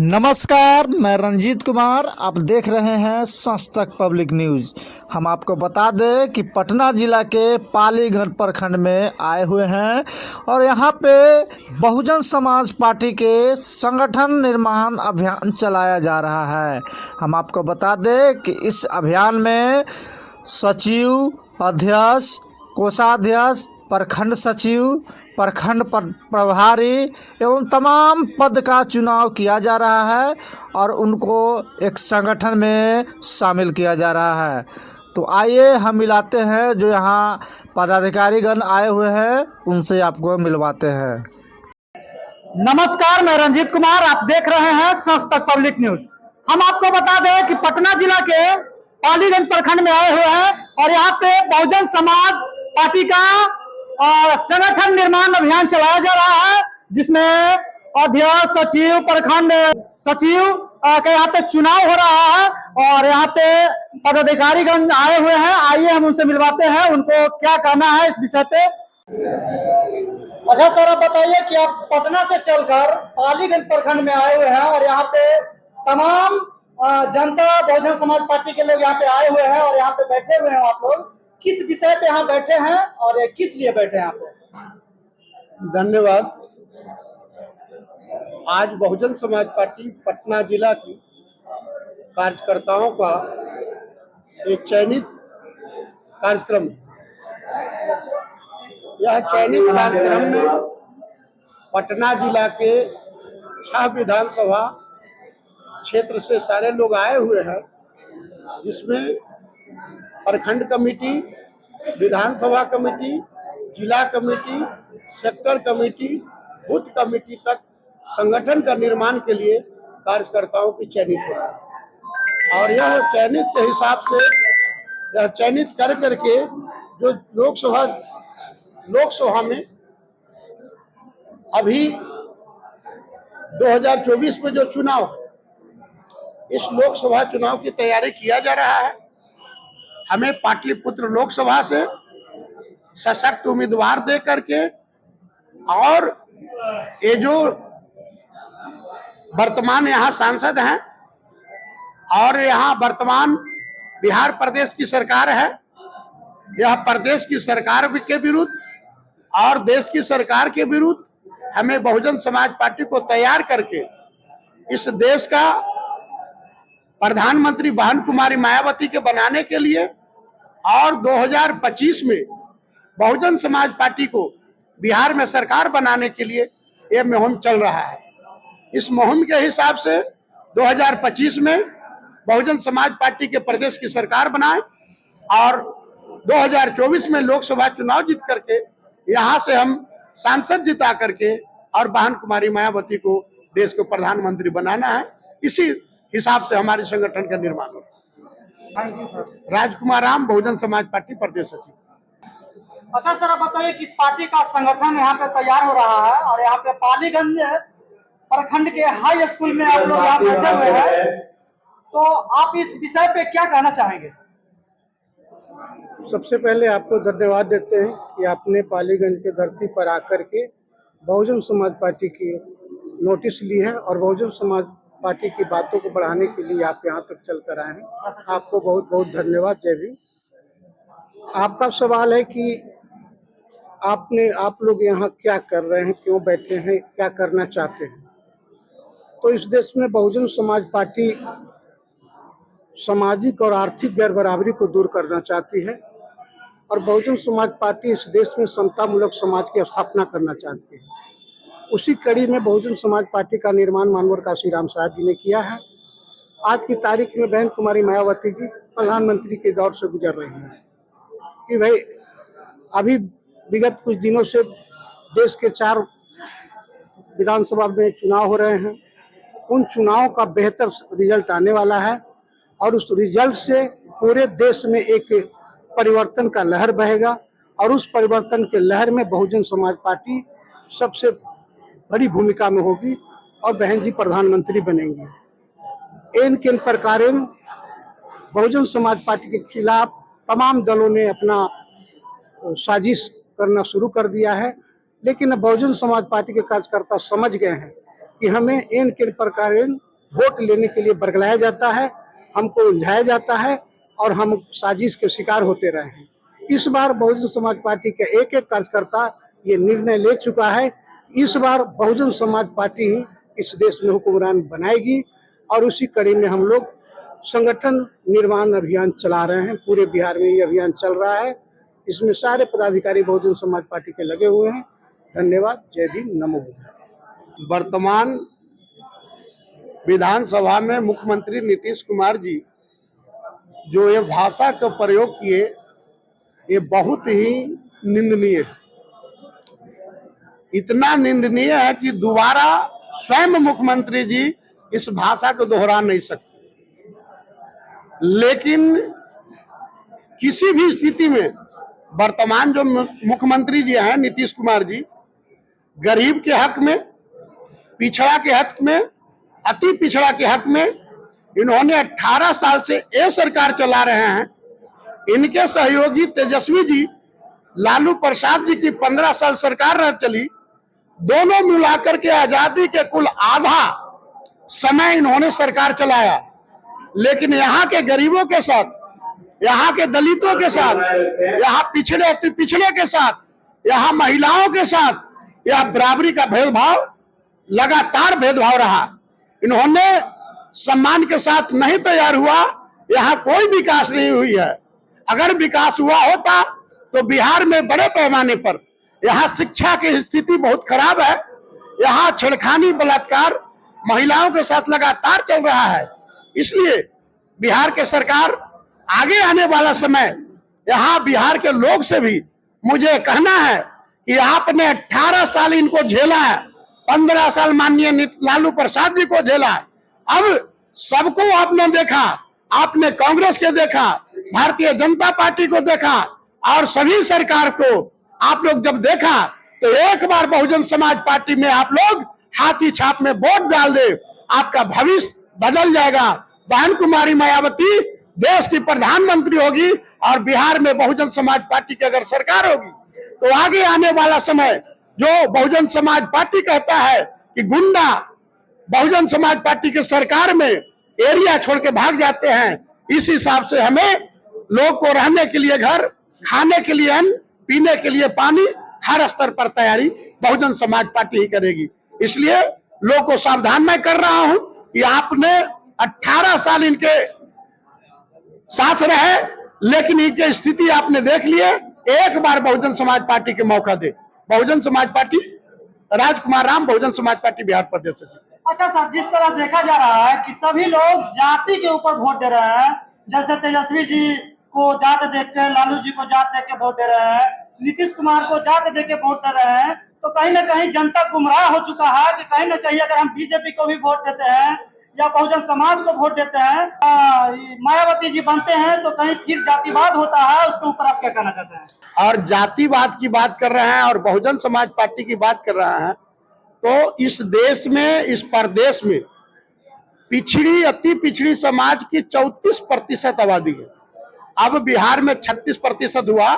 नमस्कार, मैं रंजीत कुमार। आप देख रहे हैं संस्तक पब्लिक न्यूज़। हम आपको बता दें कि पटना जिला के पालीगंज प्रखंड में आए हुए हैं और यहाँ पे बहुजन समाज पार्टी के संगठन निर्माण अभियान चलाया जा रहा है। हम आपको बता दें कि इस अभियान में सचिव, अध्यक्ष, कोषाध्यक्ष, प्रखंड सचिव, प्रखंड प्रभारी एवं तमाम पद का चुनाव किया जा रहा है और उनको एक संगठन में शामिल किया जा रहा है। तो आइए हम मिलाते हैं जो यहाँ पदाधिकारीगण आए हुए हैं, उनसे आपको मिलवाते हैं। नमस्कार, मैं रंजीत कुमार। आप देख रहे हैं संस्तक पब्लिक न्यूज। हम आपको बता दें कि पटना जिला के पालीगंज प्रखंड में आए हुए हैं और यहाँ पे बहुजन समाज पार्टी का संगठन निर्माण अभियान चलाया जा रहा है, जिसमें अध्यक्ष, सचिव, प्रखंड सचिव का यहाँ पे चुनाव हो रहा है और यहाँ पे पदाधिकारीगण आए हुए हैं। आइए हम उनसे मिलवाते हैं, उनको क्या कहना है इस विषय पे। अच्छा सर, आप बताइए कि आप पटना से चलकर पालीगंज प्रखंड में आए हुए हैं और यहाँ पे तमाम जनता बहुजन समाज पार्टी के लोग यहाँ पे आए हुए हैं और यहाँ पे बैठे हुए हैं। आप लोग किस विषय पे यहाँ बैठे हैं और किस लिए बैठे हैं यहाँ पे? धन्यवाद। आज बहुजन समाज पार्टी पटना जिला की कार्यकर्ताओं का एक चयनित कार्यक्रम है। यह चयनित कार्यक्रम में पटना जिला के 6 विधानसभा क्षेत्र से सारे लोग आए हुए हैं, जिसमें प्रखंड कमेटी, विधानसभा कमेटी, जिला committee, sector committee, booth committee तक संगठन का निर्माण के लिए कार्यकर्ताओं की चयनित हो रहा है। और यह चयनित के हिसाब से यह चयनित कर करके जो लोकसभा में अभी 2024 में जो चुनाव है, इस लोकसभा चुनाव की तैयारी किया जा रहा है। हमें पाटलिपुत्र लोकसभा से सशक्त उम्मीदवार दे करके और ये जो वर्तमान यहाँ सांसद हैं और यहाँ वर्तमान बिहार प्रदेश की सरकार है, यह प्रदेश की सरकार के विरुद्ध और देश की सरकार के विरुद्ध हमें बहुजन समाज पार्टी को तैयार करके इस देश का प्रधानमंत्री बहन कुमारी मायावती के बनाने के लिए और 2025 में बहुजन समाज पार्टी को बिहार में सरकार बनाने के लिए यह मुहिम चल रहा है। इस मुहिम के हिसाब से 2025 में बहुजन समाज पार्टी के प्रदेश की सरकार बनाए और 2024 में लोकसभा चुनाव जीत करके यहाँ से हम सांसद जिता करके और बहन कुमारी मायावती को देश को प्रधानमंत्री बनाना है। इसी हिसाब से हमारे संगठन का निर्माण हो रहा है। राजकुमार राम, बहुजन समाज पार्टी प्रदेश सचिव। अच्छा सर, आप बताइए कि इस पार्टी का संगठन यहाँ पे तैयार हो रहा है और यहाँ पे पालीगंज प्रखंड के हाई स्कूल में आप लोग यहाँ बैठे हुए हैं, तो आप इस विषय पे क्या कहना चाहेंगे? सबसे पहले आपको धन्यवाद देते हैं कि आपने पालीगंज के धरती पर आकर के बहुजन समाज पार्टी की नोटिस ली है और बहुजन समाज पार्टी की बातों को बढ़ाने के लिए आप यहाँ तक चल कर आए हैं। आपको बहुत बहुत धन्यवाद। जय भीम। आपका सवाल है कि आप लोग यहाँ क्या कर रहे हैं, क्यों बैठे हैं, क्या करना चाहते हैं। तो इस देश में बहुजन समाज पार्टी सामाजिक और आर्थिक गैर बराबरी को दूर करना चाहती है और बहुजन समाज पार्टी इस देश में समतामूलक समाज की स्थापना करना चाहती है। उसी कड़ी में बहुजन समाज पार्टी का निर्माण मानवर काशीराम साहब जी ने किया है। आज की तारीख में बहन कुमारी मायावती जी प्रधानमंत्री के दौर से गुजर रही हैं कि भाई अभी विगत कुछ दिनों से देश के 4 विधानसभा में चुनाव हो रहे हैं। उन चुनावों का बेहतर रिजल्ट आने वाला है और उस रिजल्ट से पूरे देश में एक परिवर्तन का लहर बहेगा और उस परिवर्तन के लहर में बहुजन समाज पार्टी सबसे बड़ी भूमिका में होगी और बहन जी प्रधानमंत्री बनेंगी। इन किन प्रकार बहुजन समाज पार्टी के खिलाफ तमाम दलों ने अपना साजिश करना शुरू कर दिया है, लेकिन बहुजन समाज पार्टी के कार्यकर्ता समझ गए हैं कि हमें इन किन प्रकार वोट लेने के लिए बरगलाया जाता है, हमको उलझाया जाता है और हम साजिश के शिकार होते रहे हैं। इस बार बहुजन समाज पार्टी के एक एक कार्यकर्ता ये निर्णय ले चुका है, इस बार बहुजन समाज पार्टी ही इस देश में हुक्मरान बनाएगी और उसी कड़ी में हम लोग संगठन निर्माण अभियान चला रहे हैं। पूरे बिहार में ये अभियान चल रहा है, इसमें सारे पदाधिकारी बहुजन समाज पार्टी के लगे हुए हैं। धन्यवाद। जय भीम, नमो बुद्धाय। वर्तमान विधानसभा में मुख्यमंत्री नीतीश कुमार जी जो ये भाषा का प्रयोग किए, ये बहुत ही निंदनीय है। इतना निंदनीय है कि दोबारा स्वयं मुख्यमंत्री जी इस भाषा को दोहरा नहीं सकते। लेकिन किसी भी स्थिति में वर्तमान जो मुख्यमंत्री जी हैं नीतीश कुमार जी, गरीब के हक में, पिछड़ा के हक में, अति पिछड़ा के हक में इन्होंने 18 साल से ये सरकार चला रहे हैं। इनके सहयोगी तेजस्वी जी, लालू प्रसाद जी की 15 साल सरकार रह चली। दोनों मिलाकर के आजादी के कुल आधा समय इन्होंने सरकार चलाया, लेकिन यहाँ के गरीबों के साथ, यहाँ के दलितों के साथ, यहाँ पिछड़े अति पिछड़े के साथ, यहाँ महिलाओं के साथ यह बराबरी का भेदभाव, लगातार भेदभाव रहा। इन्होंने सम्मान के साथ नहीं तैयार हुआ, यहाँ कोई विकास नहीं हुई है। अगर विकास हुआ होता तो बिहार में बड़े पैमाने पर, यहाँ शिक्षा की स्थिति बहुत खराब है, यहाँ छेड़खानी, बलात्कार महिलाओं के साथ लगातार चल रहा है। इसलिए बिहार के सरकार आगे आने वाला समय, यहाँ बिहार के लोग से भी मुझे कहना है कि आपने 18 साल इनको झेला है, 15 साल माननीय लालू प्रसाद जी को झेला। अब सबको आपने देखा, आपने कांग्रेस के देखा, भारतीय जनता पार्टी को देखा और सभी सरकार को आप लोग जब देखा तो एक बार बहुजन समाज पार्टी में आप लोग हाथी छाप में वोट डाल दे, आपका भविष्य बदल जाएगा। बहन कुमारी मायावती देश की प्रधानमंत्री होगी और बिहार में बहुजन समाज पार्टी की अगर सरकार होगी तो आगे आने वाला समय जो बहुजन समाज पार्टी कहता है कि गुंडा बहुजन समाज पार्टी की सरकार में एरिया छोड़ के भाग जाते हैं, इस हिसाब से हमें लोग को रहने के लिए घर, खाने के लिए अन्न, पीने के लिए पानी, हर स्तर पर तैयारी बहुजन समाज पार्टी ही करेगी। इसलिए लोग को सावधान मैं कर रहा हूं कि आपने 18 साल इनके साथ रहे, लेकिन इनकी स्थिति आपने देख लिए। एक बार बहुजन समाज पार्टी के मौका दे। बहुजन समाज पार्टी, राजकुमार राम, बहुजन समाज पार्टी बिहार प्रदेश से। अच्छा सर, जिस तरह देखा जा रहा है कि सभी लोग जाति के ऊपर वोट दे रहे हैं, जैसे तेजस्वी जी को जात देख के, लालू जी को जात देख के वोट दे रहे हैं, नीतीश कुमार को जात देख के वोट दे रहे हैं, तो कहीं ना कहीं जनता गुमराह हो चुका है कि कहीं ना कहीं अगर हम बीजेपी को भी वोट देते हैं या बहुजन समाज को वोट देते हैं, मायावती जी बनते हैं, तो कहीं फिर जातिवाद होता है। उसके ऊपर आप क्या कहना चाहते हैं? और जातिवाद की बात कर रहे हैं और बहुजन समाज पार्टी की बात कर रहे हैं, तो इस देश में, इस प्रदेश में पिछड़ी, अति पिछड़ी समाज की 34% आबादी है। अब बिहार में 36% हुआ,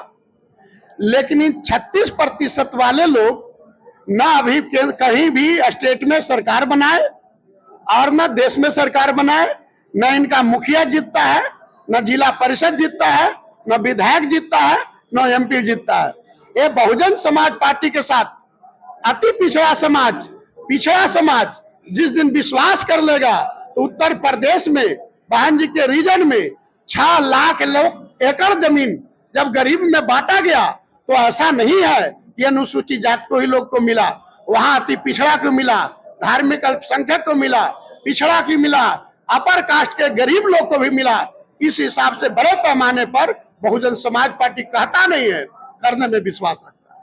लेकिन इन 36% वाले लोग न अभी कहीं भी स्टेट में सरकार बनाए और न देश में सरकार बनाए, न इनका मुखिया जीतता है, न जिला परिषद जीतता है, न विधायक जीतता है, न एमपी जीतता है। ये बहुजन समाज पार्टी के साथ अति पिछड़ा समाज जिस दिन विश्वास कर लेगा तो उत्तर प्रदेश में, बहन जी के रीजन में 6 लाख एकड़ जमीन जब गरीब में बांटा गया, तो ऐसा नहीं है कि अनुसूचित जाति को ही लोग को मिला, वहां अति पिछड़ा को मिला, धार्मिक अल्पसंख्यक को मिला, पिछड़ा की मिला, अपर कास्ट के गरीब लोग को भी मिला। इस हिसाब से बड़े पैमाने पर बहुजन समाज पार्टी कहता नहीं है, करने में विश्वास रखता है।